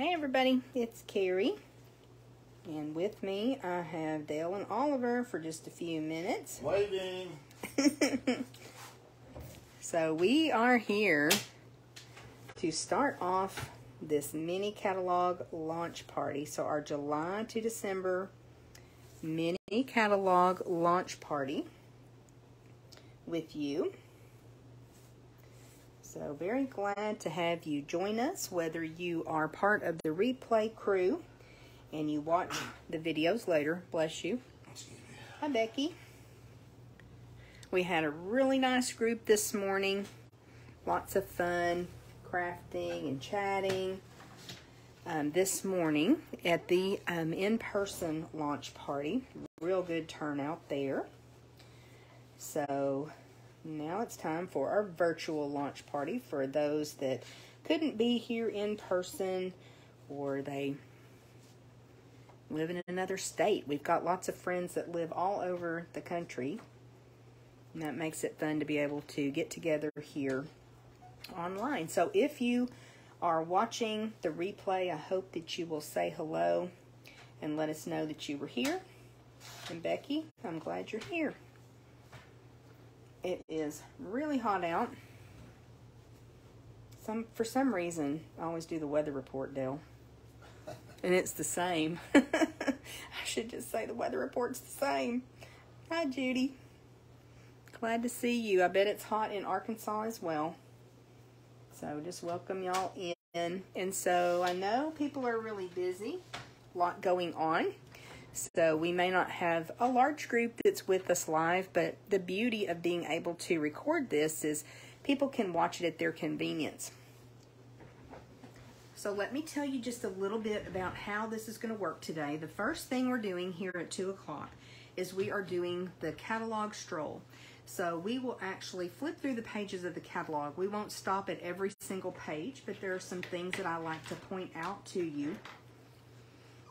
Hey everybody, it's Carrie, and with me I have Dale and Oliver for just a few minutes. Waiting. So we are here to start off this mini catalog launch party. So our July to December mini catalog launch party with you. So very glad to have you join us, whether you are part of the replay crew and you watch the videos later. Bless you. Hi, Becky. We had a really nice group this morning. Lots of fun crafting and chatting this morning at the in-person launch party. Real good turnout there. So now it's time for our virtual launch party for those that couldn't be here in person or they live in another state. We've got lots of friends that live all over the country, and that makes it fun to be able to get together here online. So if you are watching the replay, I hope that you will say hello and let us know that you were here. And Becky, I'm glad you're here. It is really hot out. For some reason, I always do the weather report, Dale. And it's the same. I should just say the weather report's the same. Hi, Judy. Glad to see you. I bet it's hot in Arkansas as well. So just welcome y'all in. And so I know people are really busy. A lot going on. So we may not have a large group that's with us live, but the beauty of being able to record this is people can watch it at their convenience. So let me tell you just a little bit about how this is going to work today. The first thing we're doing here at 2 o'clock is we are doing the catalog stroll. So we will actually flip through the pages of the catalog. We won't stop at every single page, but there are some things that I like to point out to you.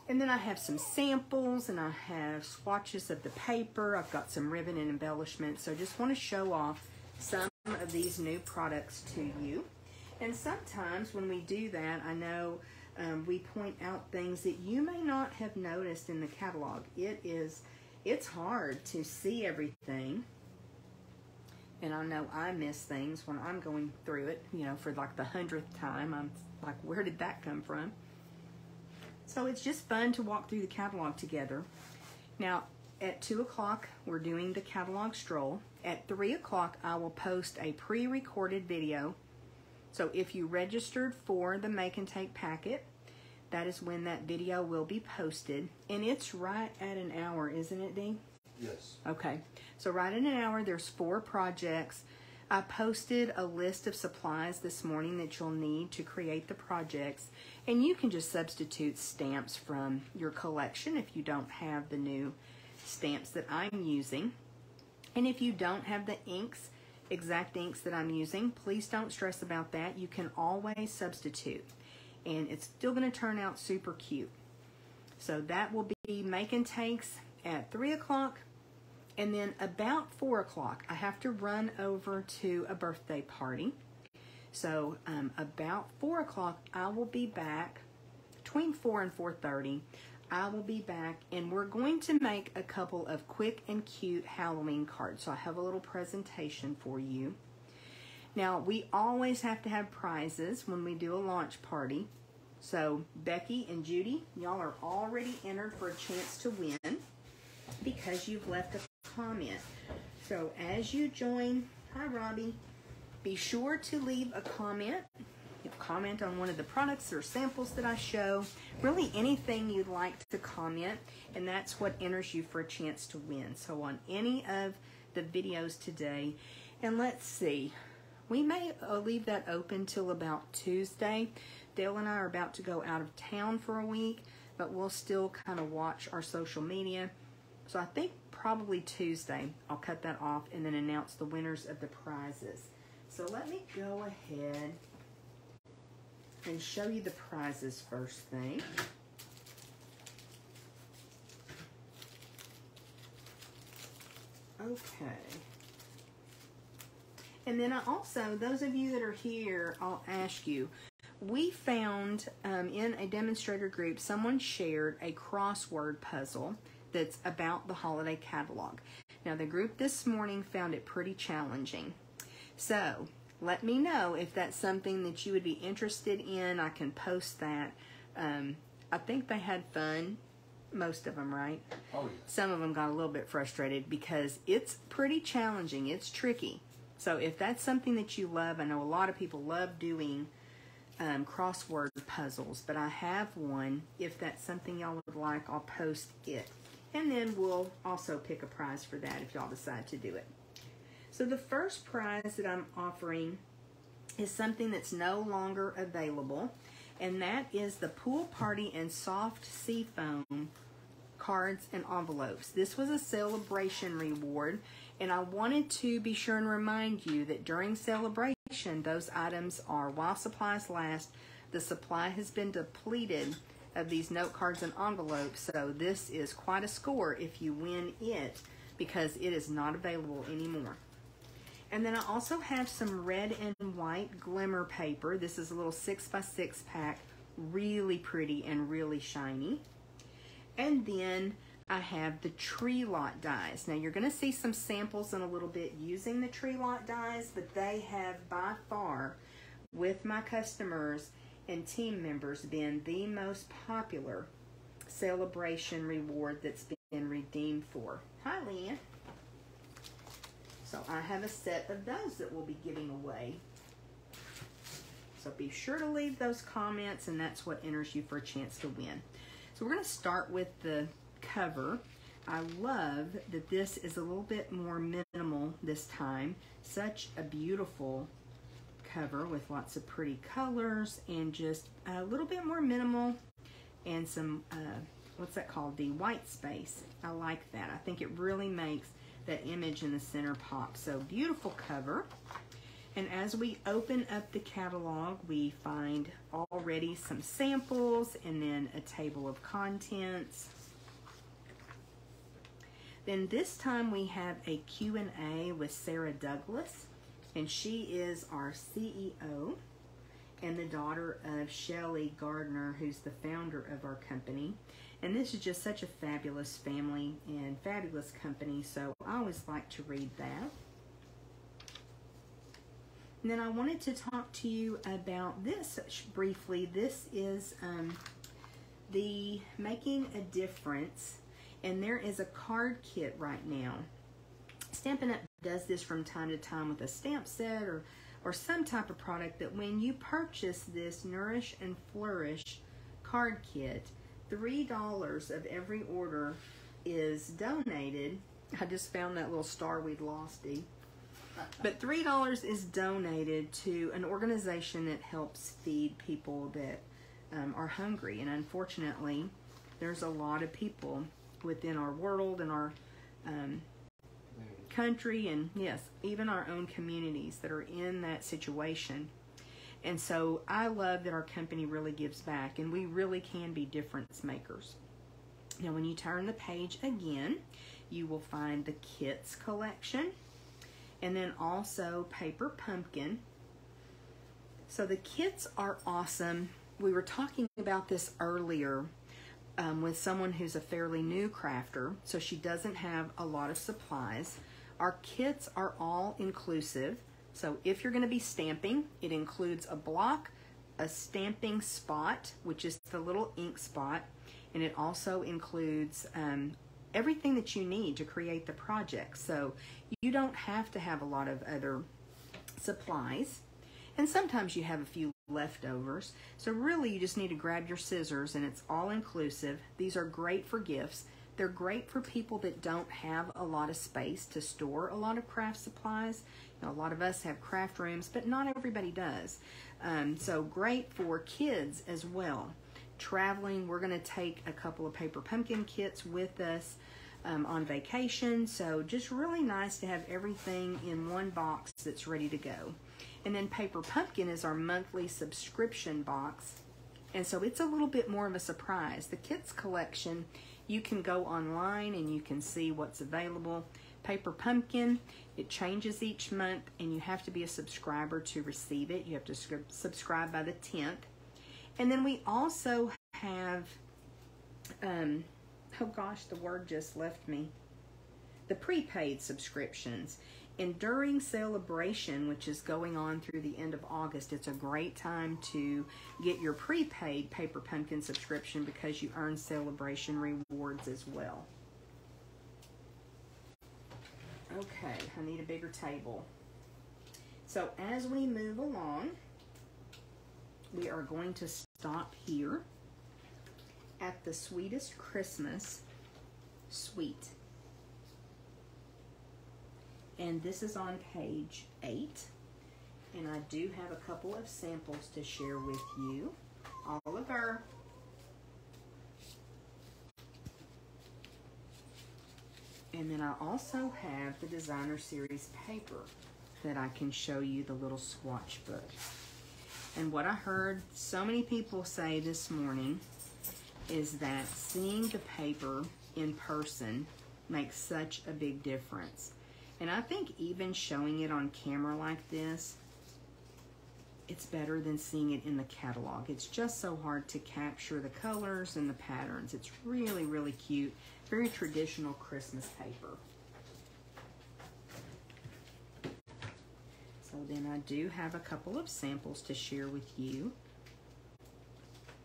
And then I have some samples and I have swatches of the paper. I've got some ribbon and embellishments. So I just want to show off some of these new products to you. And sometimes when we do that, I know we point out things that you may not have noticed in the catalog. It's hard to see everything. And I know I miss things when I'm going through it, you know, for like the 100th time. I'm like, where did that come from? So it's just fun to walk through the catalog together. Now, at 2 o'clock, we're doing the catalog stroll. At 3 o'clock, I will post a pre-recorded video. So if you registered for the Make and Take packet, that is when that video will be posted. And it's right at an hour, isn't it, Dee? Yes. Okay. So right in an hour, there's 4 projects. I posted a list of supplies this morning that you'll need to create the projects, and you can just substitute stamps from your collection if you don't have the new stamps that I'm using. And if you don't have the inks, exact inks that I'm using, please don't stress about that. You can always substitute, and it's still going to turn out super cute. So that will be Make and Takes at 3 o'clock. And then about 4 o'clock, I have to run over to a birthday party. So about 4 o'clock, I will be back. Between 4 and 4:30, I will be back. And we're going to make a couple of quick and cute Halloween cards. So I have a little presentation for you. Now, we always have to have prizes when we do a launch party. So Becky and Judy, y'all are already entered for a chance to win because you've left a comment. So as you join, hi Robbie, be sure to leave a comment. Comment on one of the products or samples that I show. Really anything you'd like to comment, and that's what enters you for a chance to win. So on any of the videos today, and let's see, we may leave that open till about Tuesday. Dale and I are about to go out of town for a week, but we'll still kind of watch our social media. So I think probably Tuesday, I'll cut that off and then announce the winners of the prizes. So let me go ahead and show you the prizes first thing. Okay. And then I also, those of you that are here, I'll ask you, we found in a demonstrator group, someone shared a crossword puzzle that's about the holiday catalog. Now, the group this morning found it pretty challenging. So, let me know if that's something that you would be interested in. I can post that. I think they had fun. Most of them, right? Oh, yeah. Some of them got a little bit frustrated because it's pretty challenging. It's tricky. So if that's something that you love, I know a lot of people love doing crossword puzzles, but I have one. If that's something y'all would like, I'll post it. And then we'll also pick a prize for that if y'all decide to do it. So the first prize that I'm offering is something that's no longer available, and that is the Pool Party and Soft Sea Foam cards and envelopes. This was a celebration reward, and I wanted to be sure and remind you that during celebration, those items are while supplies last. The supply has been depleted of these note cards and envelopes, so this is quite a score if you win it because it is not available anymore. And then I also have some red and white glimmer paper. This is a little 6x6 pack, really pretty and really shiny. And then I have the tree lot dies. Now you're going to see some samples in a little bit using the tree lot dies, but they have by far, with my customers and team members, been the most popular celebration reward that's been redeemed for. Hi, Leanne. So I have a set of those that we'll be giving away. So be sure to leave those comments, and that's what enters you for a chance to win. So we're going to start with the cover. I love that this is a little bit more minimal this time. Such a beautiful cover with lots of pretty colors and just a little bit more minimal and some, what's that called? The white space. I like that. I think it really makes that image in the center pop. So beautiful cover. And as we open up the catalog, we find already some samples and then a table of contents. Then this time we have a Q&A with Sarah Douglas, and she is our CEO and the daughter of Shelley Gardner, who's the founder of our company. And this is just such a fabulous family and fabulous company, so I always like to read that. And then I wanted to talk to you about this briefly. This is the Making a Difference, and there is a card kit right now. Stampin' Up! Does this from time to time with a stamp set or some type of product that when you purchase this Nourish and Flourish card kit, $3 of every order is donated. I just found that little star we'd lost, Dee. But $3 is donated to an organization that helps feed people that are hungry. And unfortunately, there's a lot of people within our world and our country and, yes, even our own communities that are in that situation. And so I love that our company really gives back, and we really can be difference makers. Now, when you turn the page again, you will find the kits collection, and then also Paper Pumpkin. So the kits are awesome. We were talking about this earlier with someone who's a fairly new crafter, so she doesn't have a lot of supplies. Our kits are all inclusive. So if you're going to be stamping, it includes a block, a stamping spot, which is the little ink spot, and it also includes everything that you need to create the project. So you don't have to have a lot of other supplies, and sometimes you have a few leftovers. So really you just need to grab your scissors, and it's all inclusive. These are great for gifts. They're great for people that don't have a lot of space to store a lot of craft supplies. You know, a lot of us have craft rooms, but not everybody does. So great for kids as well. Traveling, we're going to take a couple of Paper Pumpkin kits with us on vacation. So just really nice to have everything in one box that's ready to go. And then Paper Pumpkin is our monthly subscription box. And so it's a little bit more of a surprise. The kits collection, you can go online and you can see what's available. Paper Pumpkin. It changes each month, and you have to be a subscriber to receive it. You have to subscribe by the 10th. And then we also have, oh gosh, the word just left me, the prepaid subscriptions. And during Celebration, which is going on through the end of August, it's a great time to get your prepaid Paper Pumpkin subscription because you earn Celebration rewards as well. Okay, I need a bigger table. So as we move along, we are going to stop here at the Sweetest Christmas Sweet. And this is on page 8. And I do have a couple of samples to share with you. Oliver. And then I also have the Designer Series paper that I can show you, the little swatch book. And what I heard so many people say this morning is that seeing the paper in person makes such a big difference. And I think even showing it on camera like this, it's better than seeing it in the catalog. It's just so hard to capture the colors and the patterns. It's really, really cute. Very traditional Christmas paper. So then I do have a couple of samples to share with you.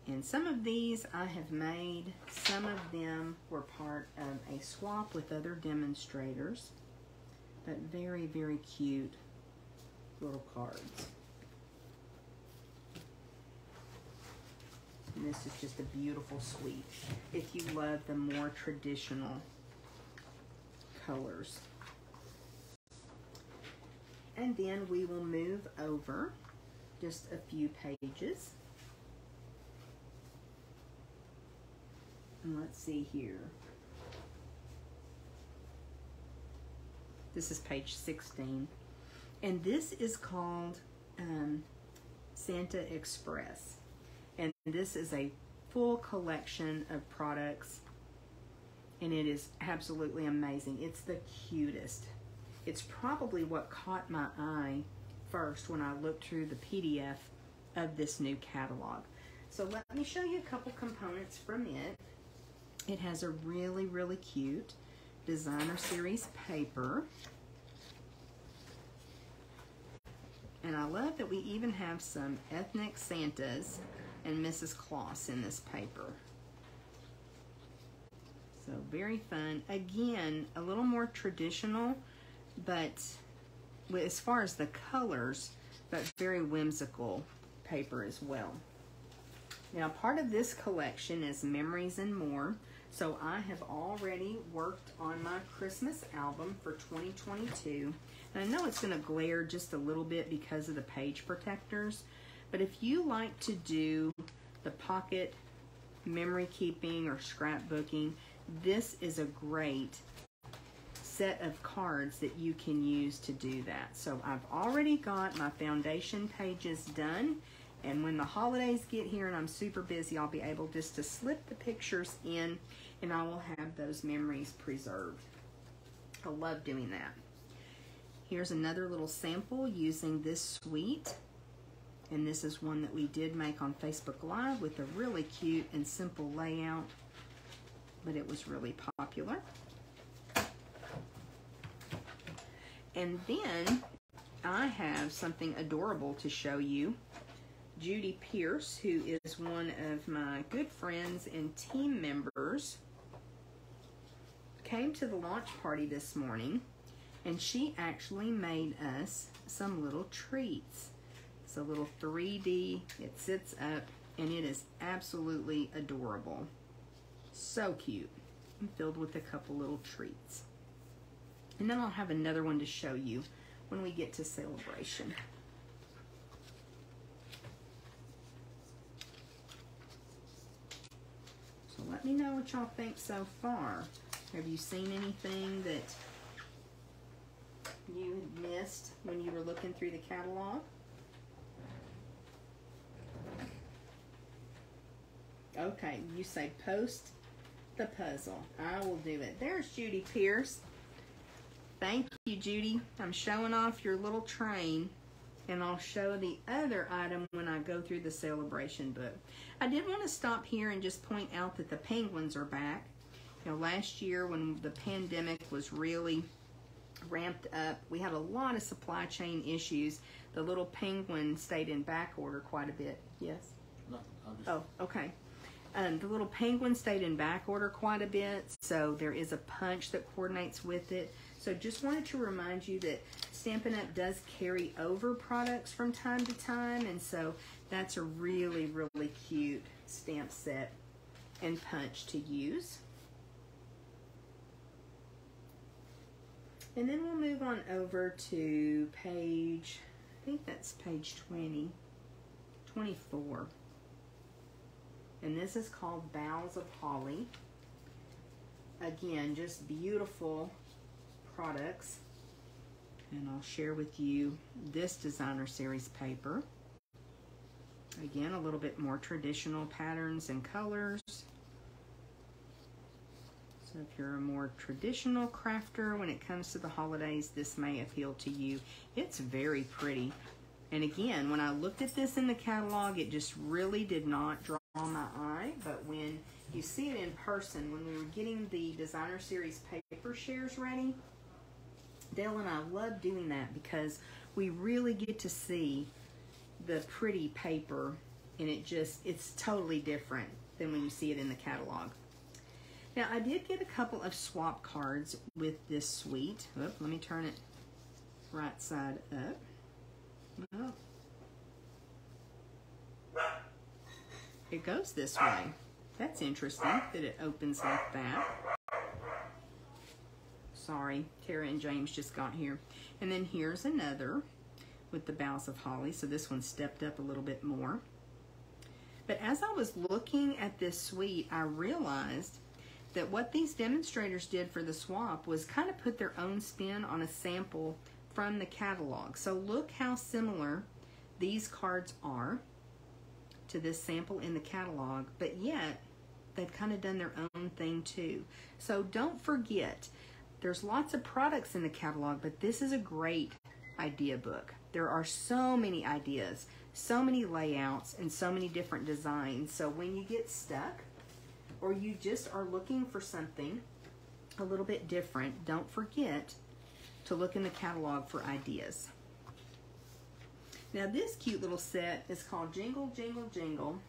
And some of these I have made. Some of them were part of a swap with other demonstrators. But very, very cute little cards. And this is just a beautiful sweet if you love the more traditional colors. And then we will move over just a few pages. And let's see here. This is page 16. And this is called Santa Express. And this is a full collection of products. And it is absolutely amazing. It's the cutest. It's probably what caught my eye first when I looked through the PDF of this new catalog. So let me show you a couple components from it. It has a really, really cute Designer Series paper. And I love that we even have some ethnic Santas and Mrs. Claus in this paper. So very fun. Again, a little more traditional, but as far as the colors, but very whimsical paper as well. Now, part of this collection is Memories and More. So I have already worked on my Christmas album for 2022. And I know it's going to glare just a little bit because of the page protectors. But if you like to do the pocket memory keeping or scrapbooking, this is a great set of cards that you can use to do that. So I've already got my foundation pages done. And when the holidays get here and I'm super busy, I'll be able just to slip the pictures in and I will have those memories preserved. I love doing that. Here's another little sample using this suite. And this is one that we did make on Facebook Live with a really cute and simple layout, but it was really popular. And then I have something adorable to show you. Judy Pierce, who is one of my good friends and team members, came to the launch party this morning, and she actually made us some little treats. It's a little 3D, it sits up, and it is absolutely adorable. So cute. And filled with a couple little treats. And then I'll have another one to show you when we get to Celebration. So let me know what y'all think so far. Have you seen anything that you missed when you were looking through the catalog? Okay, you say post the puzzle. I will do it. There's Judy Pierce. Thank you, Judy. I'm showing off your little train, and I'll show the other item when I go through the celebration book. I did want to stop here and just point out that the penguins are back. You know, last year when the pandemic was really ramped up, we had a lot of supply chain issues. The little penguin stayed in back order quite a bit. Yes? No, Oh, okay. The little penguin stayed in back order quite a bit, so there is a punch that coordinates with it. So just wanted to remind you that Stampin' Up! Does carry over products from time to time, and so that's a really, really cute stamp set and punch to use. And then we'll move on over to page, I think that's page 24. And this is called Boughs of Holly. Again, just beautiful products. And I'll share with you this designer series paper. Again, a little bit more traditional patterns and colors. So if you're a more traditional crafter when it comes to the holidays, this may appeal to you. It's very pretty. And again, when I looked at this in the catalog, it just really did not draw my eye. But when you see it in person, when we were getting the designer series paper shares ready, Dale and I love doing that because we really get to see the pretty paper, and it's totally different than when you see it in the catalog. Now, I did get a couple of swap cards with this suite. Oh, let me turn it right side up. Oh. It goes this way. That's interesting that it opens like that. Sorry, Tara and James just got here. And then here's another with the Boughs of Holly. So this one stepped up a little bit more. But as I was looking at this suite, I realized that what these demonstrators did for the swap was kind of put their own spin on a sample from the catalog. So look how similar these cards are to this sample in the catalog, but yet they've kind of done their own thing too. So don't forget, there's lots of products in the catalog, but this is a great idea book. There are so many ideas, so many layouts, and so many different designs. So when you get stuck, or you just are looking for something a little bit different, don't forget to look in the catalog for ideas. Now this cute little set is called Jingle, Jingle, Jingle,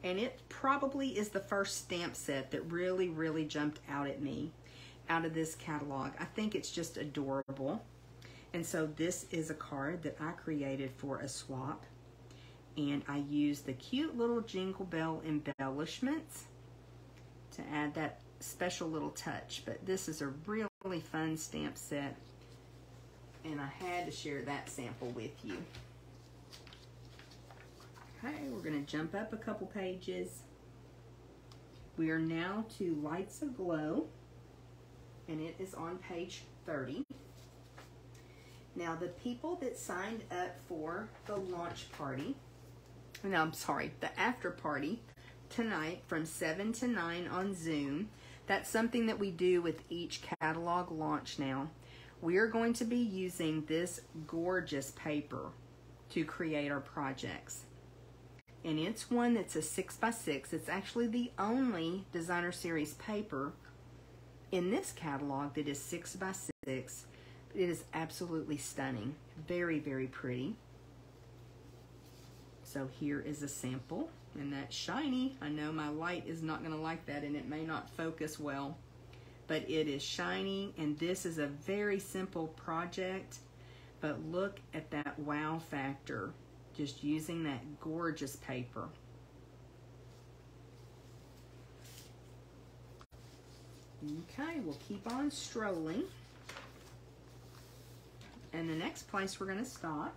and it probably is the first stamp set that really, really jumped out at me out of this catalog. I think it's just adorable. And so this is a card that I created for a swap, and I used the cute little Jingle Bell embellishments to add that special little touch. But this is a really fun stamp set, and I had to share that sample with you. Okay, we're going to jump up a couple pages. We are now to Lights Aglow, and it is on page 30. Now, the people that signed up for the launch party, no, I'm sorry, the after party tonight from 7 to 9 on Zoom, that's something that we do with each catalog launch now. We are going to be using this gorgeous paper to create our projects. And it's one that's a 6x6. It's actually the only designer series paper in this catalog that is 6x6. It is absolutely stunning. Very, very pretty. So here is a sample, and that's shiny. I know my light is not going to like that, and it may not focus well, but it is shiny, and this is a very simple project, but look at that wow factor just using that gorgeous paper. Okay, we'll keep on strolling. And the next place we're going to stop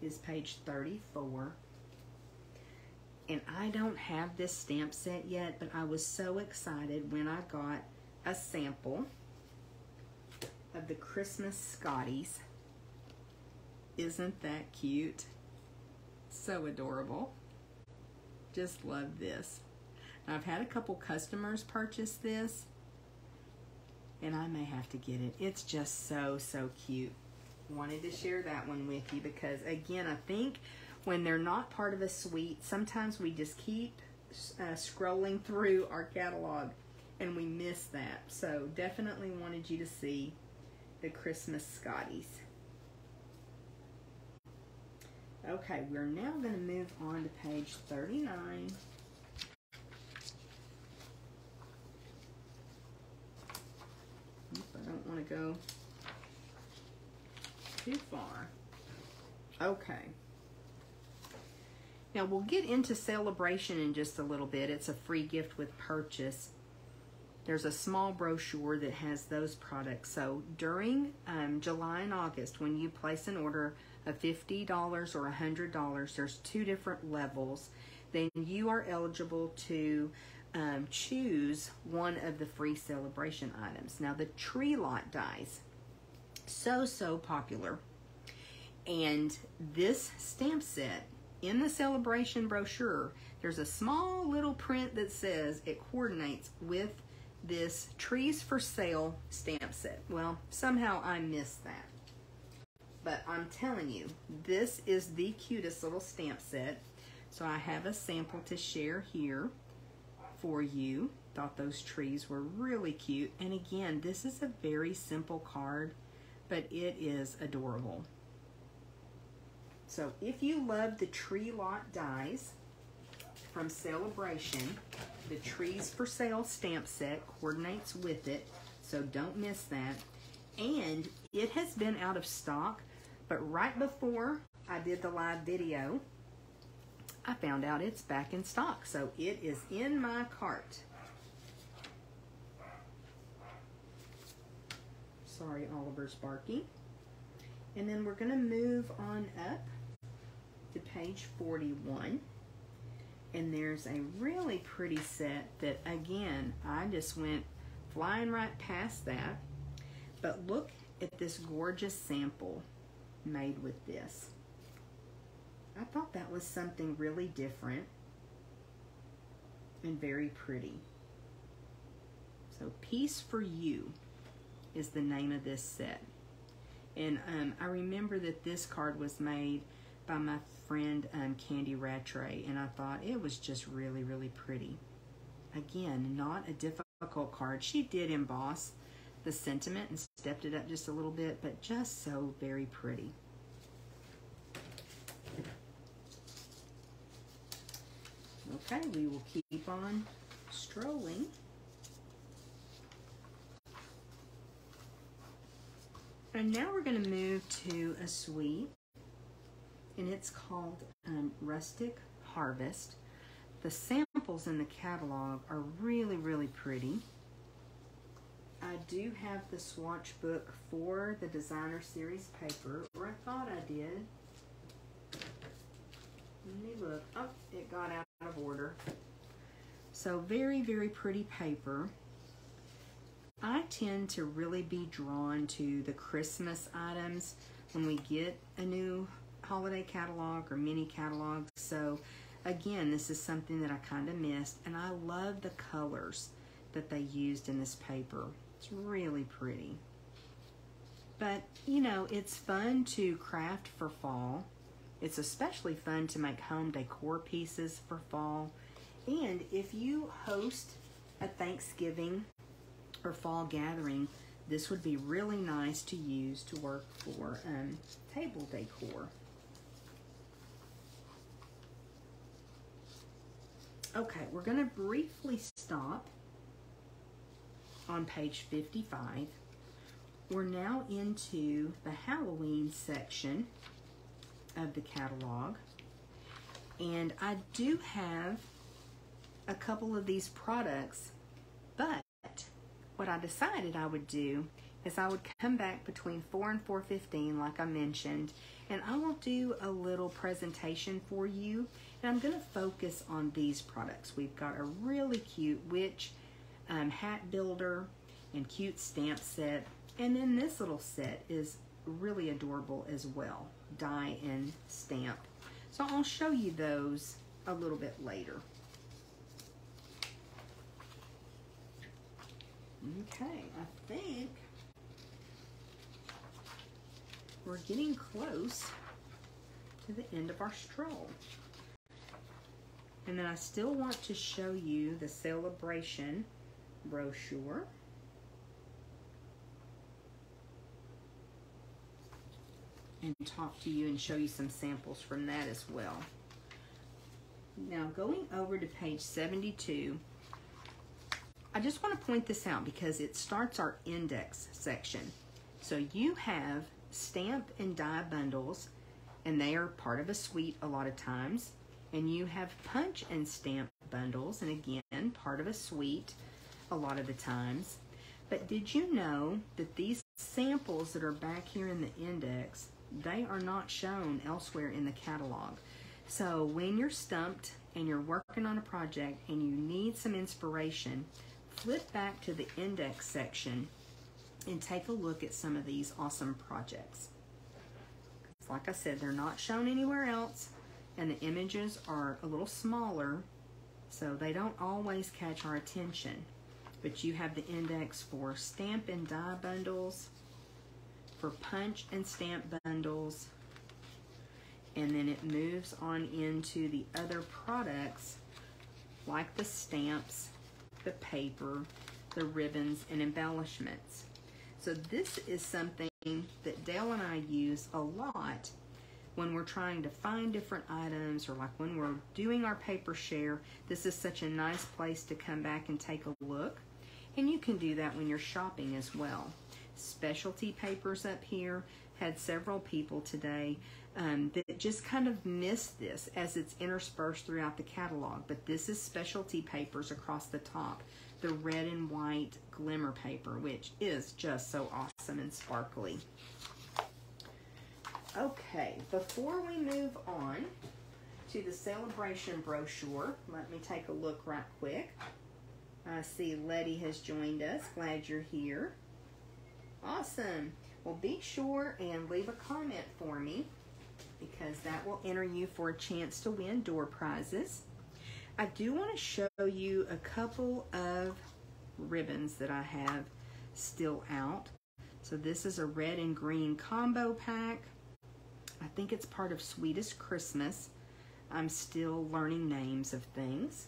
is page 34. And I don't have this stamp set yet, but I was so excited when I got a sample of the Christmas Scotties. Isn't that cute? So adorable. Just love this. Now, I've had a couple customers purchase this, and I may have to get it. It's just so, so cute. Wanted to share that one with you because, again, I think when they're not part of a suite, sometimes we just keep scrolling through our catalog and we miss that. So definitely wanted you to see the Christmas Scotties. Okay, we're now going to move on to page 39. I don't want to go too far. Okay. Now we'll get into Celebration in just a little bit. It's a free gift with purchase. There's a small brochure that has those products. So during July and August, when you place an order of $50 or $100, there's 2 different levels. Then you are eligible to choose one of the free Celebration items. Now the tree lot dies, so popular. And this stamp set, in the Celebration brochure, there's a small little print that says it coordinates with this Trees for Sale stamp set. Well, somehow I missed that. But I'm telling you, this is the cutest little stamp set. So I have a sample to share here for you. Thought those trees were really cute. And again, this is a very simple card, but it is adorable. So if you love the tree lot dies from Celebration, the Trees for Sale stamp set coordinates with it, so don't miss that. And it has been out of stock, but right before I did the live video, I found out it's back in stock. So it is in my cart. Sorry, Oliver's barking. And then we're going to move on up to page 41. And there's a really pretty set that, again, I just went flying right past that. But look at this gorgeous sample made with this. I thought that was something really different and very pretty. So Peace for You is the name of this set. And I remember that this card was made by my friend Candy Rattray, and I thought it was just really, really pretty. Again, not a difficult card. She did emboss the sentiment and stepped it up just a little bit, but just so very pretty. Okay, we will keep on strolling. And now we're going to move to a suite, and it's called Rustic Harvest. The samples in the catalog are really, really pretty. I do have the swatch book for the Designer Series paper, or I thought I did. Let me look. Oh, it got out of order. So very, very pretty paper. I tend to really be drawn to the Christmas items when we get a new holiday catalog or mini catalog. So again, this is something that I kind of missed, and I love the colors that they used in this paper. It's really pretty. But you know, it's fun to craft for fall. It's especially fun to make home decor pieces for fall. And if you host a Thanksgiving or fall gathering, this would be really nice to use to work for table decor. Okay, we're going to briefly stop on page 55. We're now into the Halloween section of the catalog, and I do have a couple of these products, but what I decided I would do is I would come back between 4 and 4:15 like I mentioned, and I will do a little presentation for you, and I'm going to focus on these products. We've got a really cute witch hat builder and cute stamp set, and then this little set is really adorable as well, die and stamp. So I'll show you those a little bit later. Okay, I think we're getting close to the end of our stroll. And then I still want to show you the celebration brochure. And talk to you and show you some samples from that as well. Now, going over to page 72, I just want to point this out because it starts our index section. So you have stamp and die bundles, and they are part of a suite a lot of times. And you have punch and stamp bundles, and again, part of a suite a lot of the times. But did you know that these samples that are back here in the index, they are not shown elsewhere in the catalog? So when you're stumped and you're working on a project and you need some inspiration, flip back to the index section and take a look at some of these awesome projects. Like I said, they're not shown anywhere else, and the images are a little smaller, so they don't always catch our attention. But you have the index for stamp and die bundles, for punch and stamp bundles, and then it moves on into the other products like the stamps, the paper, the ribbons, and embellishments. So this is something that Dale and I use a lot when we're trying to find different items, or like when we're doing our paper share. This is such a nice place to come back and take a look. And you can do that when you're shopping as well. Specialty papers up here. Had several people today that just kind of missed this as it's interspersed throughout the catalog. But this is specialty papers across the top. The red and white glimmer paper, which is just so awesome and sparkly. Okay, before we move on to the celebration brochure, let me take a look right quick. I see Letty has joined us. Glad you're here. Awesome. Well, be sure and leave a comment for me, because that will enter you for a chance to win door prizes. I do want to show you a couple of ribbons that I have still out. So this is a red and green combo pack. I think it's part of Sweetest Christmas. I'm still learning names of things.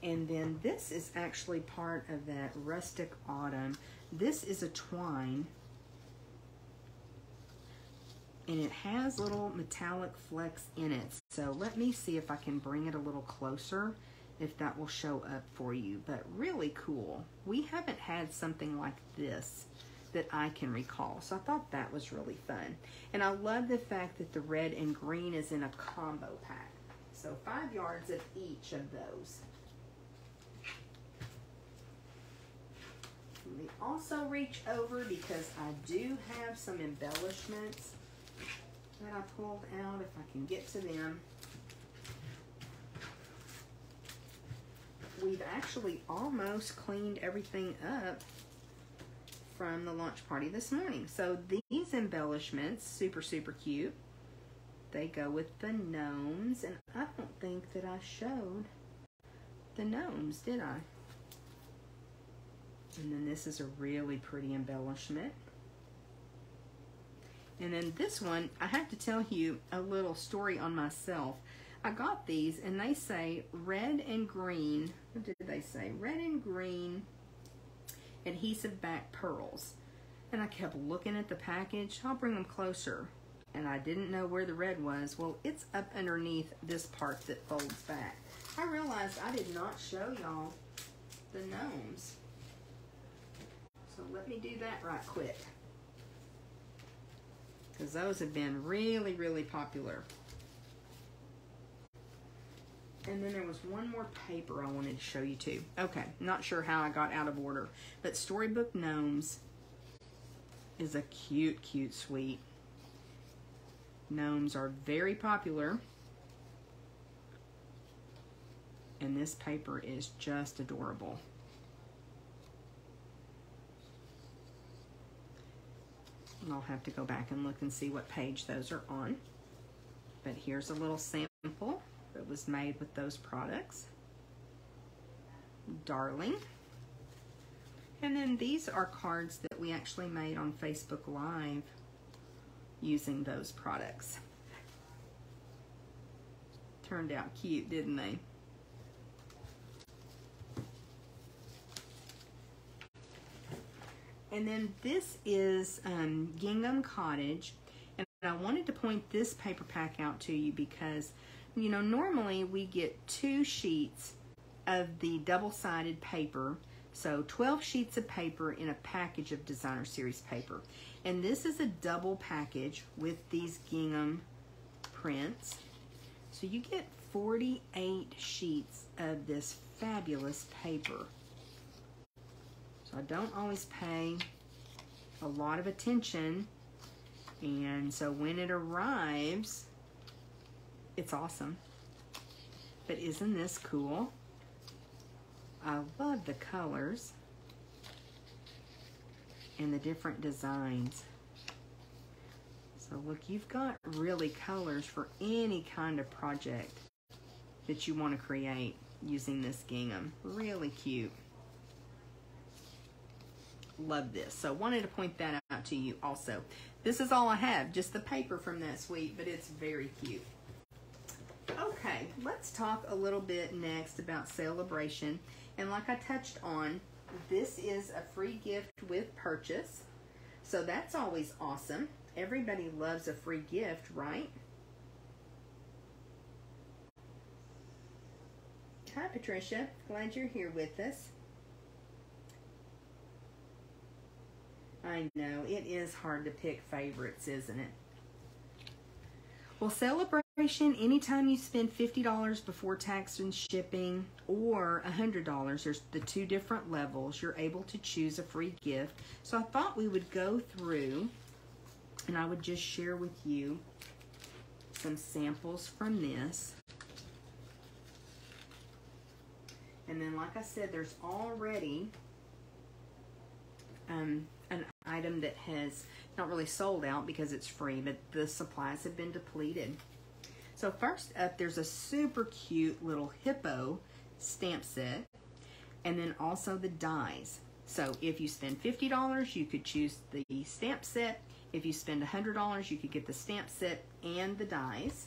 And then this is actually part of that Rustic Autumn. This is a twine, and it has little metallic flecks in it. So let me see if I can bring it a little closer, if that will show up for you. But really cool. We haven't had something like this that I can recall, so I thought that was really fun. And I love the fact that the red and green is in a combo pack. So 5 yards of each of those. Let me also reach over, because I do have some embellishments that I pulled out, if I can get to them. We've actually almost cleaned everything up from the launch party this morning. So these embellishments, super, super cute. They go with the gnomes, and I don't think that I showed the gnomes, did I? And then this is a really pretty embellishment. And then this one, I have to tell you a little story on myself. I got these, and they say red and green. What did they say? Red and green adhesive back pearls. And I kept looking at the package. I'll bring them closer. And I didn't know where the red was. Well, it's up underneath this part that folds back. I realized I did not show y'all the gnomes. So let me do that right quick, because those have been really, really popular. And then there was one more paper I wanted to show you too. Okay, not sure how I got out of order, but Storybook Gnomes is a cute, cute suite. Gnomes are very popular, and this paper is just adorable. I'll have to go back and look and see what page those are on. But here's a little sample that was made with those products. Darling. And then these are cards that we actually made on Facebook Live using those products. Turned out cute, didn't they? And then this is Gingham Cottage. And I wanted to point this paper pack out to you because, you know, normally we get 2 sheets of the double-sided paper. So 12 sheets of paper in a package of Designer Series paper. And this is a double package with these gingham prints. So you get 48 sheets of this fabulous paper. So I don't always pay a lot of attention, and so when it arrives, it's awesome. But isn't this cool? I love the colors and the different designs. So look, you've got really colors for any kind of project that you want to create using this gingham. Really cute. Love this. So wanted to point that out to you also. This is all I have, just the paper from that suite, but it's very cute. Okay, let's talk a little bit next about Celebration. And like I touched on, this is a free gift with purchase. So that's always awesome. Everybody loves a free gift, right? Hi, Patricia. Glad you're here with us. I know, it is hard to pick favorites, isn't it? Well, Celebration, anytime you spend $50 before tax and shipping or $100, there's the 2 different levels, you're able to choose a free gift. So I thought we would go through and I would just share with you some samples from this. And then, like I said, there's already an item that has not really sold out because it's free, but the supplies have been depleted. So first up, there's a super cute little hippo stamp set, and then also the dies. So if you spend $50, you could choose the stamp set. If you spend $100, you could get the stamp set and the dies.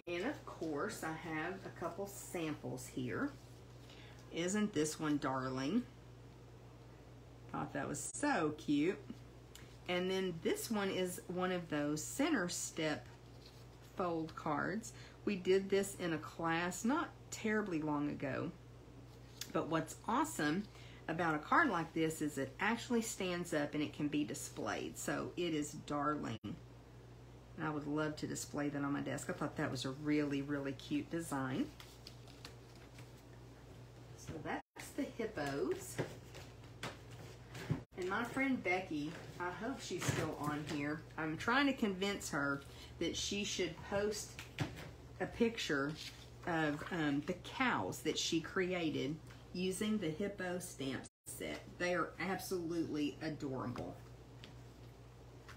And of course, I have a couple samples here. Isn't this one darling? Thought that was so cute. And then this one is one of those center step fold cards. We did this in a class not terribly long ago. But what's awesome about a card like this is it actually stands up and it can be displayed. So it is darling. And I would love to display that on my desk. I thought that was a really, really cute design. So that's the hippos. And my friend Becky, I hope she's still on here. I'm trying to convince her that she should post a picture of the cows that she created using the hippo stamp set. They are absolutely adorable.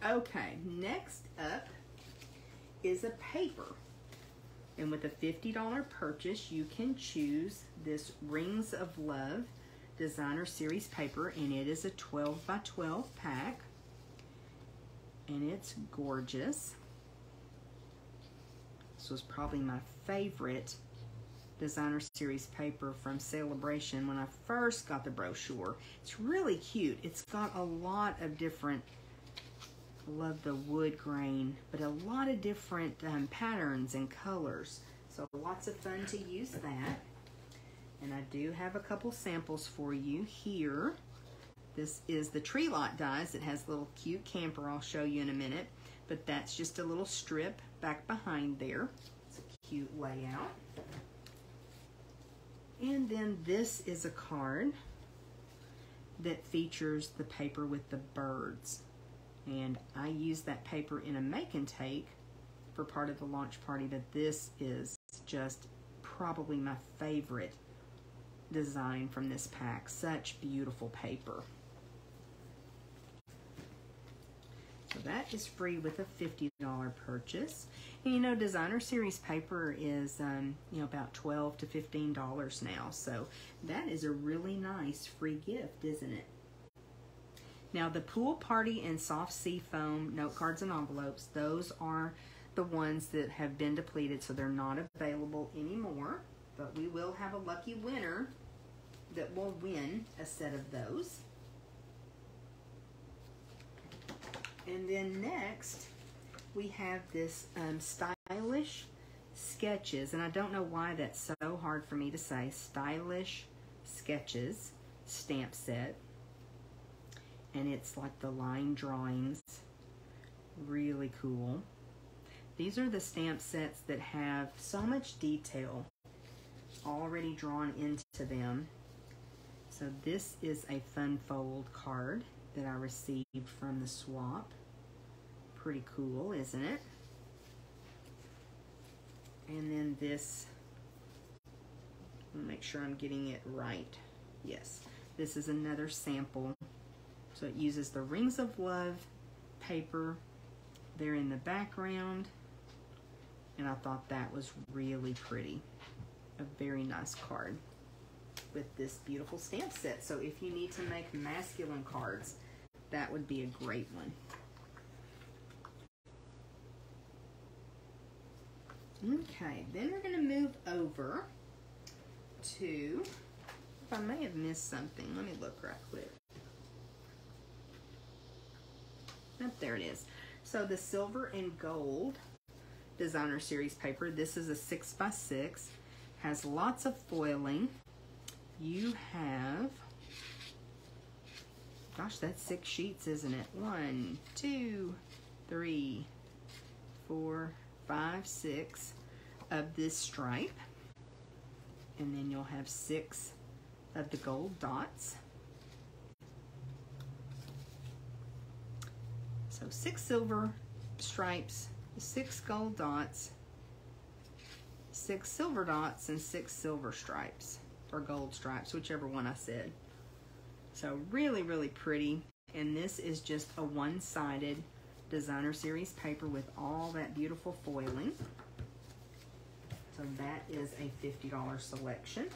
Okay, next up is a paper. And with a $50 purchase, you can choose this Rings of Love Designer Series paper, and it is a 12 by 12 pack, and it's gorgeous. This was probably my favorite Designer Series paper from Celebration when I first got the brochure. It's really cute. It's got a lot of different, I love the wood grain, but a lot of different patterns and colors. So lots of fun to use that. And I do have a couple samples for you here. This is the Tree Lot dies. It has a little cute camper I'll show you in a minute. But that's just a little strip back behind there. It's a cute layout. And then this is a card that features the paper with the birds. And I used that paper in a make and take for part of the launch party, but this is just probably my favorite design from this pack. Such beautiful paper. So that is free with a $50 purchase. And you know, designer series paper is about $12 to $15 now. So that is a really nice free gift, isn't it? Now the pool party and soft sea foam note cards and envelopes, those are the ones that have been depleted, so they're not available anymore. But we will have a lucky winner that will win a set of those. And then next, we have this Stylish Sketches, and I don't know why that's so hard for me to say, Stylish Sketches stamp set. And it's like the line drawings, really cool. These are the stamp sets that have so much detail already drawn into them. So this is a fun fold card that I received from the swap. Pretty cool, isn't it? And then this, I'll make sure I'm getting it right. Yes, this is another sample. So it uses the Rings of Love paper there in the background. And I thought that was really pretty. A very nice card with this beautiful stamp set. So if you need to make masculine cards, that would be a great one. Okay, then we're going to move over to, I may have missed something. Let me look right quick. Oh, there it is. So the silver and gold designer series paper. This is a 6x6. Has lots of foiling. You have, gosh, that's 6 sheets, isn't it? 1, 2, 3, 4, 5, 6 of this stripe. And then you'll have 6 of the gold dots. So 6 silver stripes, 6 gold dots, 6 silver dots, and 6 silver stripes, or gold stripes, whichever one I said. So really, really pretty. And this is just a one-sided designer series paper with all that beautiful foiling. So that is a $50 selection.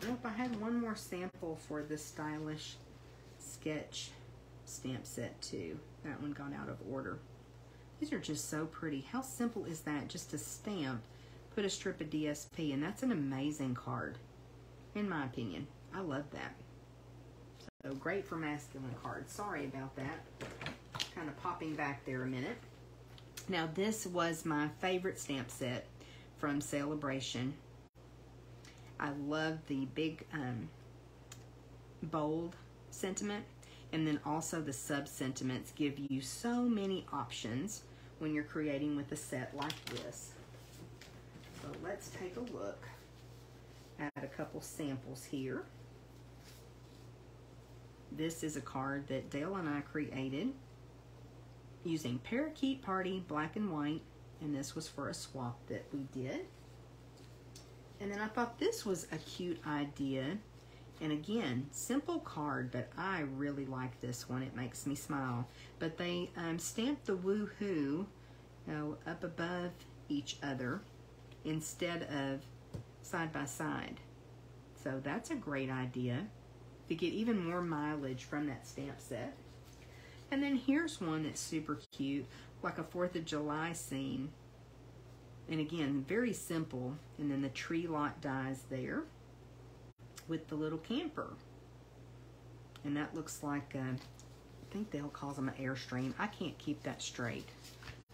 Nope, I had one more sample for the Stylish Sketch stamp set too. That one got out of order. These are just so pretty. How simple is that? Just to stamp, put a strip of DSP, and that's an amazing card, in my opinion. I love that. So great for masculine cards. Sorry about that. Kind of popping back there a minute. Now this was my favorite stamp set from Celebration. I love the big bold sentiment, and then also the sub-sentiments give you so many options when you're creating with a set like this. So let's take a look at a couple samples here. This is a card that Dale and I created using Parakeet Party black and white, and this was for a swap that we did. And then I thought this was a cute idea. And again, simple card, but I really like this one. It makes me smile. But they stamped the woohoo up above each other instead of side by side. So that's a great idea to get even more mileage from that stamp set. And then here's one that's super cute, like a 4th of July scene. And again, very simple. And then the tree lot dies there with the little camper. And that looks like, I think Dale calls them an Airstream. I can't keep that straight.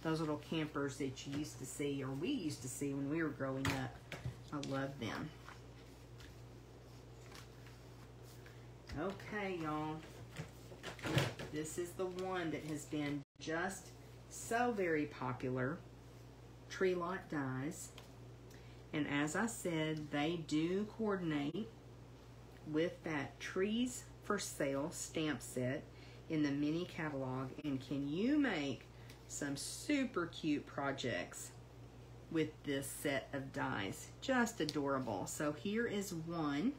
Those little campers that you used to see, or we used to see when we were growing up. I love them. Okay, y'all. This is the one that has been just so very popular. Tree lot dies. And as I said, they do coordinate with that Trees for Sale stamp set in the mini catalog. And can you make some super cute projects with this set of dies? Just adorable. So here is one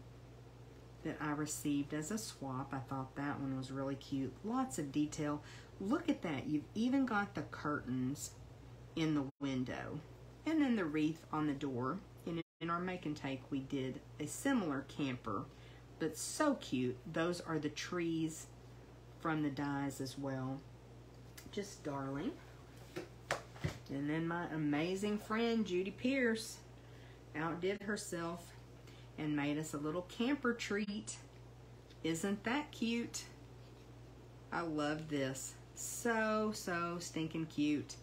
that I received as a swap. I thought that one was really cute. Lots of detail. Look at that. You've even got the curtains in the window. And then the wreath on the door. And in our make and take, we did a similar camper, but so cute. Those are the trees from the dies as well. Just darling. And then my amazing friend Judy Pierce outdid herself and made us a little camper treat. Isn't that cute? I love this. So stinking cute.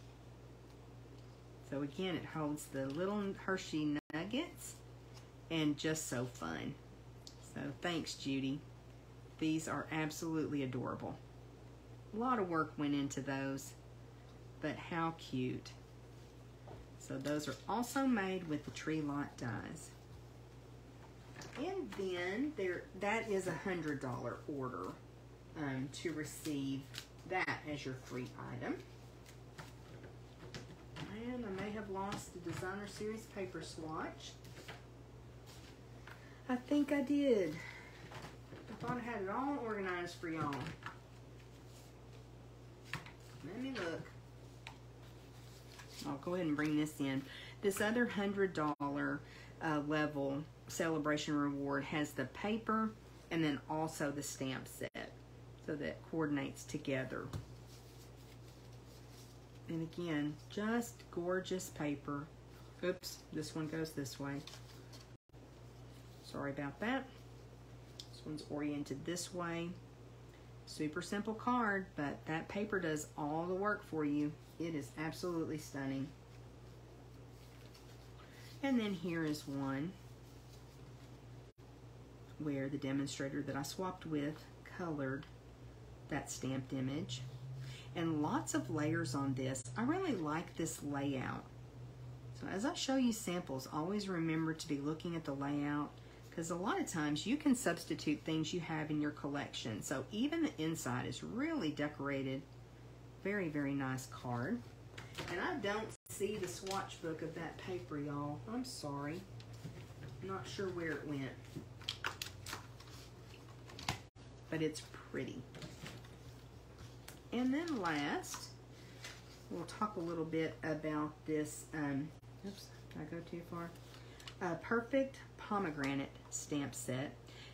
So again, it holds the little Hershey nuggets and just so fun. So thanks, Judy. These are absolutely adorable. A lot of work went into those, but how cute. So those are also made with the Tree Lot dies. And then that is $100 order to receive that as your free item. And I may have lost the Designer Series paper swatch. I think I did. I thought I had it all organized for y'all. Let me look. I'll go ahead and bring this in. This other $100 level celebration reward has the paper and then also the stamp set, so that coordinates together. And again, just gorgeous paper. Oops, this one goes this way. Sorry about that. This one's oriented this way. Super simple card, but that paper does all the work for you. It is absolutely stunning. And then here is one where the demonstrator that I swapped with colored that stamped image. And lots of layers on this. I really like this layout. So as I show you samples, always remember to be looking at the layout, because a lot of times you can substitute things you have in your collection. So even the inside is really decorated. Very, very nice card. And I don't see the swatch book of that paper, y'all. I'm sorry. I'm not sure where it went. But it's pretty. And then last, we'll talk a little bit about this, oops, did I go too far? Perfect Pomegranate stamp set.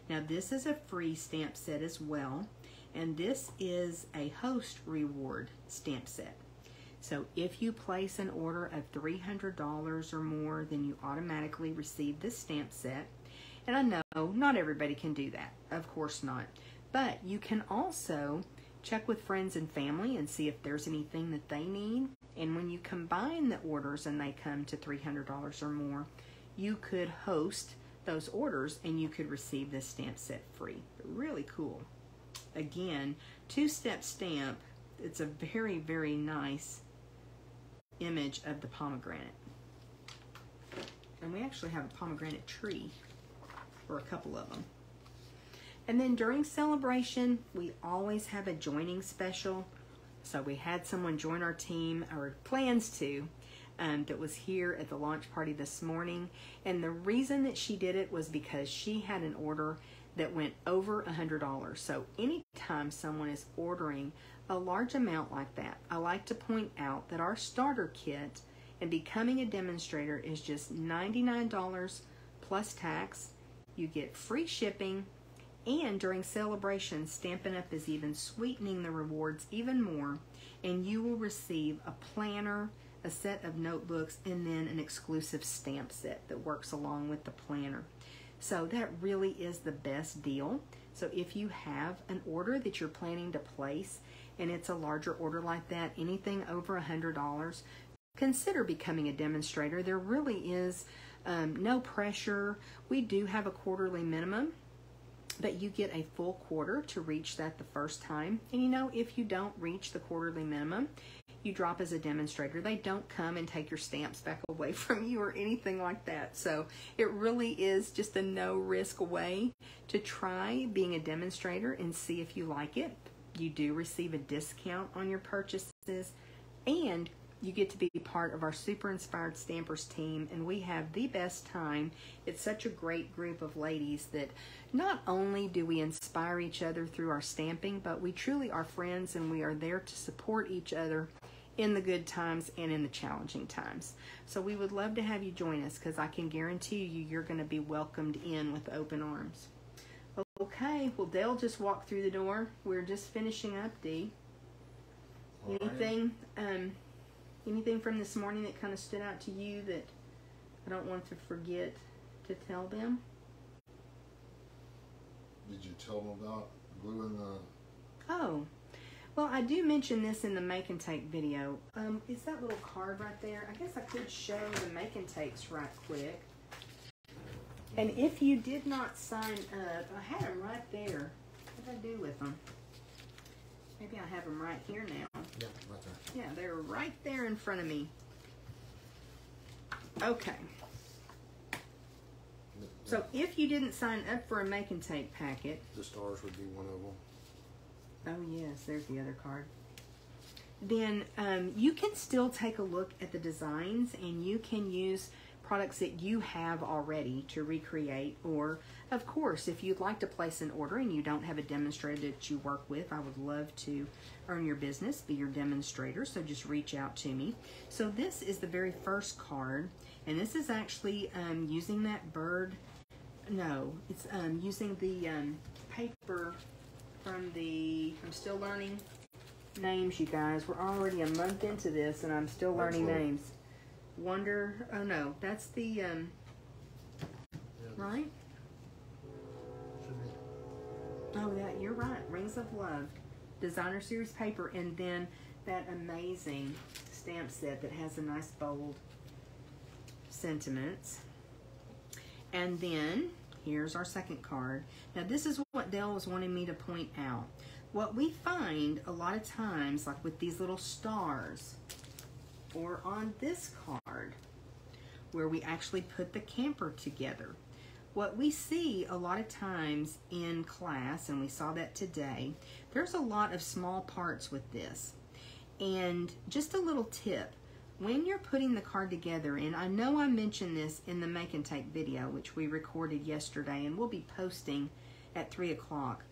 Now this is a free stamp set as well, and this is a host reward stamp set. So if you place an order of $300 or more, then you automatically receive this stamp set. And I know not everybody can do that, of course not, but you can also check with friends and family and see if there's anything that they need. And when you combine the orders and they come to $300 or more, you could host those orders and you could receive this stamp set free. Really cool. Again, two-step stamp. It's a very, very nice image of the pomegranate. And we actually have a pomegranate tree for a couple of them. And then during celebration, we always have a joining special. So we had someone join our team, or plans to, that was here at the launch party this morning. And the reason that she did it was because she had an order that went over $100. So anytime someone is ordering a large amount like that, I like to point out that our starter kit and becoming a demonstrator is just $99 plus tax. You get free shipping. And during celebration, Stampin' Up! Is even sweetening the rewards even more, and you will receive a planner, a set of notebooks, and then an exclusive stamp set that works along with the planner. So that really is the best deal. So if you have an order that you're planning to place, and it's a larger order like that, anything over $100, consider becoming a demonstrator. There really is no pressure. We do have a quarterly minimum, but you get a full quarter to reach that the first time. And you know, if you don't reach the quarterly minimum, you drop as a demonstrator. They don't come and take your stamps back away from you or anything like that. So it really is just a no-risk way to try being a demonstrator and see if you like it. You do receive a discount on your purchases, and You get to be part of our Super Inspired Stampers team, and we have the best time. It's such a great group of ladies that not only do we inspire each other through our stamping, but we truly are friends, and we are there to support each other in the good times and in the challenging times. So we would love to have you join us, because I can guarantee you, you're going to be welcomed in with open arms. Okay, well, Dale just walked through the door. We're just finishing up, Dee. Anything, anything from this morning that kind of stood out to you that I don't want to forget to tell them? Did you tell them about gluing the... Oh, well, I do mention this in the make and take video. Is that little card right there? I guess I could show the make and takes right quick. And if you did not sign up, I had them right there. What did I do with them? Maybe I have them right here now. Yeah, right there. Yeah, they're right there in front of me. Okay. So if you didn't sign up for a make and take packet. The stars would be one of them. Oh yes, there's the other card. Then you can still take a look at the designs, and you can use products that you have already to recreate. Or of course, if you'd like to place an order and you don't have a demonstrator that you work with, I would love to earn your business, be your demonstrator, so just reach out to me. So this is the very first card, and this is actually using that bird. No, it's using the paper from the, I'm still learning names, you guys. We're already a month into this and I'm still learning names. Wonder, oh no, that's the, Yeah, right? should be. Oh, yeah, you're right. Rings of Love. Designer Series paper, and then that amazing stamp set that has a nice bold sentiments. And then here's our second card. Now this is what Dale was wanting me to point out. What we find a lot of times, like with these little stars, or on this card, where we actually put the camper together. What we see a lot of times in class, and we saw that today, there's a lot of small parts with this. And just a little tip, when you're putting the card together, and I know I mentioned this in the make and take video, which we recorded yesterday and we'll be posting at 3 o'clock.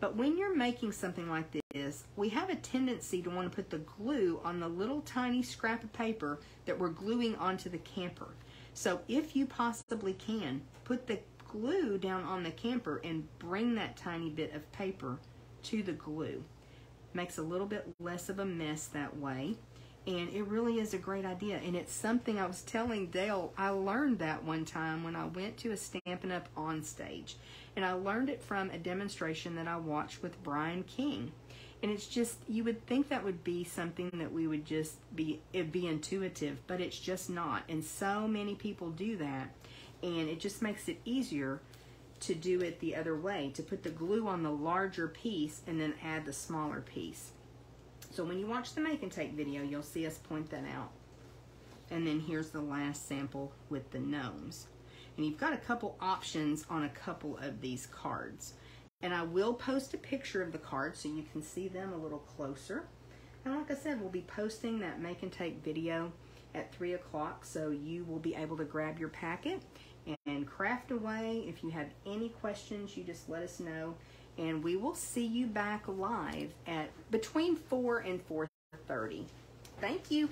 But when you're making something like this, we have a tendency to want to put the glue on the little tiny scrap of paper that we're gluing onto the camper. So if you possibly can, put the glue down on the camper and bring that tiny bit of paper to the glue. Makes a little bit less of a mess that way. And it really is a great idea. And it's something I was telling Dale, I learned that one time when I went to a Stampin' Up! On stage. And I learned it from a demonstration that I watched with Brian King. And it's just, you would think that would be something that we would just be, it'd be intuitive, but it's just not. And so many people do that. And it just makes it easier to do it the other way, to put the glue on the larger piece and then add the smaller piece. So when you watch the make and take video, you'll see us point that out. And then here's the last sample with the gnomes. And you've got a couple options on a couple of these cards. And I will post a picture of the cards so you can see them a little closer. And like I said, we'll be posting that make and take video at 3 o'clock, so you will be able to grab your packet and craft away. If you have any questions, you just let us know. And we will see you back live at between 4 and 4:30. Thank you.